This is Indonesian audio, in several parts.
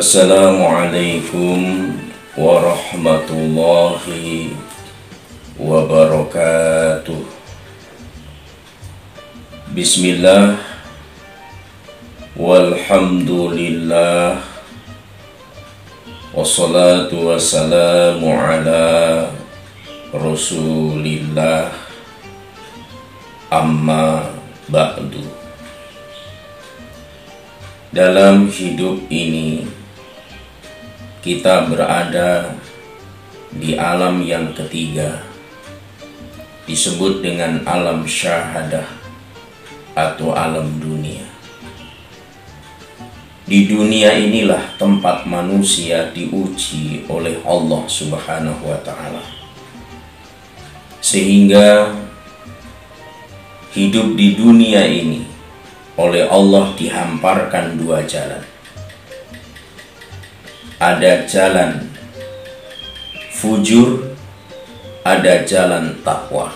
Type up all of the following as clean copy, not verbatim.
Assalamualaikum warahmatullahi wabarakatuh. Bismillah, walhamdulillah, wassalatu wassalamu ala rasulillah, amma ba'du. Dalam hidup ini kita berada di alam yang ketiga, disebut dengan alam syahadah atau alam dunia. Di dunia inilah tempat manusia diuji oleh Allah Subhanahu wa Ta'ala, sehingga hidup di dunia ini oleh Allah dihamparkan dua jalan. Ada jalan fujur, ada jalan takwa,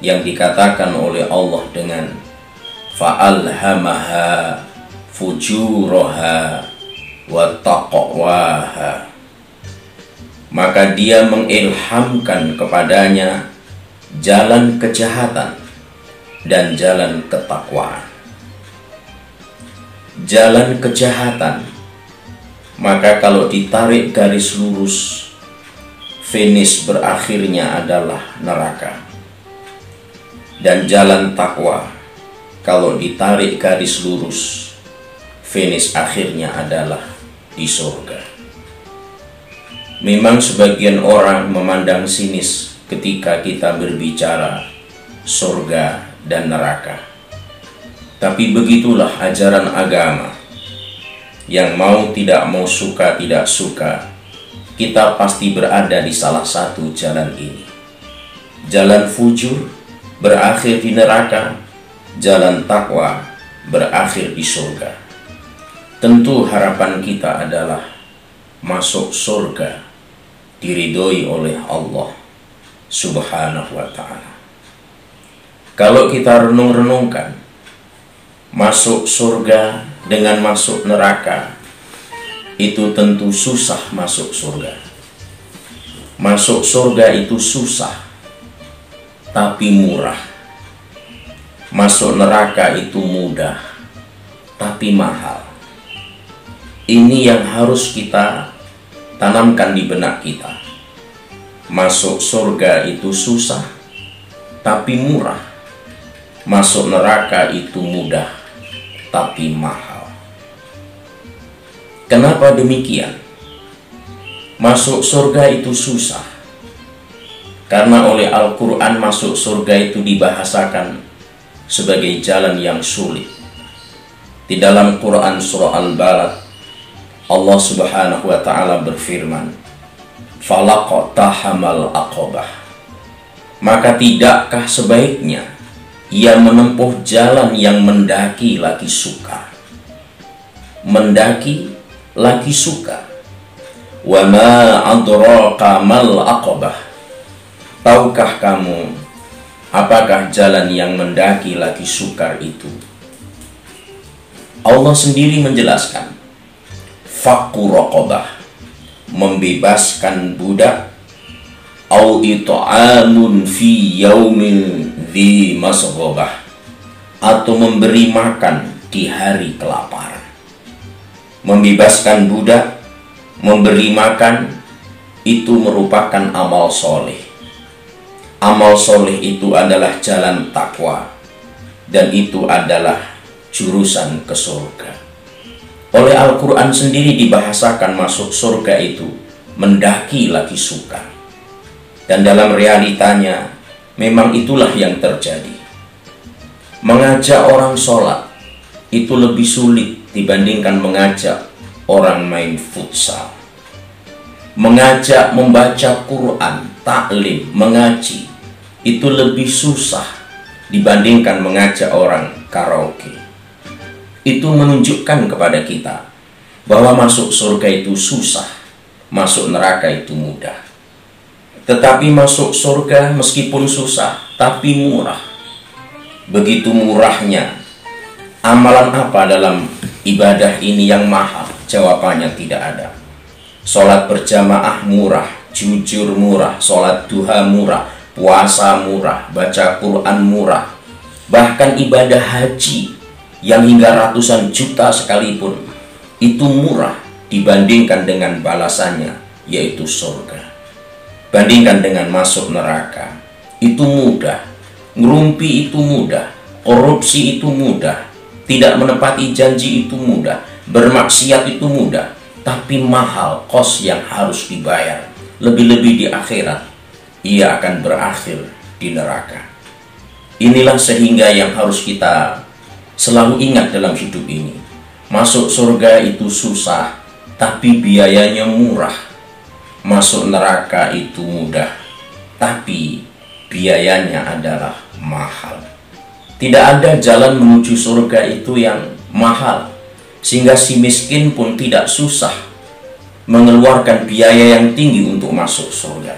yang dikatakan oleh Allah dengan fa'alhamaha fujuraha wa taqwaha. Maka dia mengilhamkan kepadanya jalan kejahatan dan jalan ketakwaan. Jalan kejahatan, maka kalau ditarik garis lurus, finish berakhirnya adalah neraka. Dan jalan takwa, kalau ditarik garis lurus, finish akhirnya adalah di surga. Memang sebagian orang memandang sinis ketika kita berbicara surga dan neraka, tapi begitulah ajaran agama. Yang mau tidak mau, suka tidak suka, kita pasti berada di salah satu jalan ini. Jalan fujur berakhir di neraka, jalan takwa berakhir di surga. Tentu harapan kita adalah masuk surga, diridhoi oleh Allah Subhanahu wa Ta'ala. Kalau kita renung-renungkan, masuk surga dengan masuk neraka itu tentu susah. Masuk surga itu susah tapi murah. Masuk neraka itu mudah tapi mahal. Ini yang harus kita tanamkan di benak kita. Masuk surga itu susah tapi murah. Masuk neraka itu mudah tapi mahal. Kenapa demikian? Masuk surga itu susah karena oleh Al-Quran masuk surga itu dibahasakan sebagai jalan yang sulit. Di dalam Quran surah Al-Balad, Allah Subhanahu wa Ta'ala berfirman, falaqtahamal aqabah. Maka tidakkah sebaiknya ia menempuh jalan yang mendaki lagi suka. Mendaki lagi suka. Wa ma adraka mal aqabah. Tahukah kamu apakah jalan yang mendaki lagi sukar itu? Allah sendiri menjelaskan, fakku raqabah, membebaskan budak, au it'amun fi yaumin dzi masghobah, atau memberi makan di hari kelaparan. Membebaskan budak, memberi makan, itu merupakan amal soleh. Amal soleh itu adalah jalan takwa, dan itu adalah jurusan ke surga. Oleh Al-Quran sendiri dibahasakan masuk surga itu mendaki lagi suka. Dan dalam realitanya memang itulah yang terjadi. Mengajak orang sholat itu lebih sulit dibandingkan mengajak orang main futsal. Mengajak membaca Quran, taklim, mengaji, itu lebih susah dibandingkan mengajak orang karaoke. Itu menunjukkan kepada kita bahwa masuk surga itu susah, masuk neraka itu mudah. Tetapi masuk surga meskipun susah, tapi murah. Begitu murahnya. Amalan apa dalam ibadah ini yang mahal? Jawabannya tidak ada. Sholat berjamaah murah, jujur murah, sholat duha murah, puasa murah, baca Quran murah. Bahkan ibadah haji yang hingga ratusan juta sekalipun itu murah dibandingkan dengan balasannya, yaitu surga. Bandingkan dengan masuk neraka, itu mudah. Ngerumpi itu mudah, korupsi itu mudah, tidak menepati janji itu mudah, bermaksiat itu mudah, tapi mahal kos yang harus dibayar. Lebih-lebih di akhirat, ia akan berakhir di neraka. Inilah sehingga yang harus kita selalu ingat dalam hidup ini. Masuk surga itu susah, tapi biayanya murah. Masuk neraka itu mudah, tapi biayanya adalah mahal. Tidak ada jalan menuju surga itu yang mahal, sehingga si miskin pun tidak susah mengeluarkan biaya yang tinggi untuk masuk surga.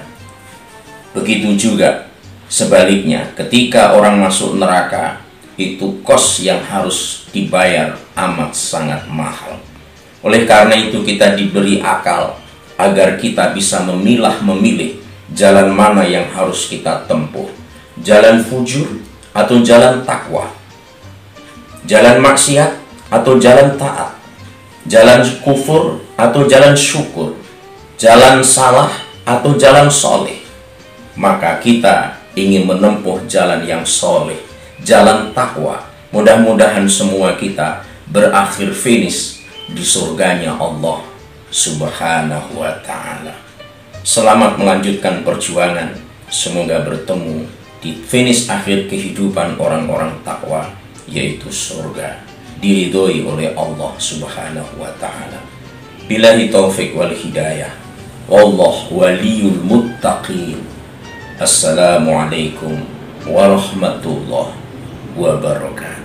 Begitu juga sebaliknya, ketika orang masuk neraka, itu kos yang harus dibayar amat sangat mahal. Oleh karena itu kita diberi akal agar kita bisa memilih jalan mana yang harus kita tempuh. Jalan fujur atau jalan takwa, jalan maksiat atau jalan taat, jalan kufur atau jalan syukur, jalan salah atau jalan soleh. Maka kita ingin menempuh jalan yang soleh, jalan takwa. Mudah-mudahan semua kita berakhir finish di surganya Allah Subhanahu wa ta'ala. Selamat melanjutkan perjuangan. Semoga bertemu di finish akhir kehidupan orang-orang takwa, yaitu surga, diridhoi oleh Allah Subhanahu wa ta'ala. Billahi taufik wal hidayah. Wallahu waliyul muttaqin. Assalamualaikum warahmatullahi wabarakatuh.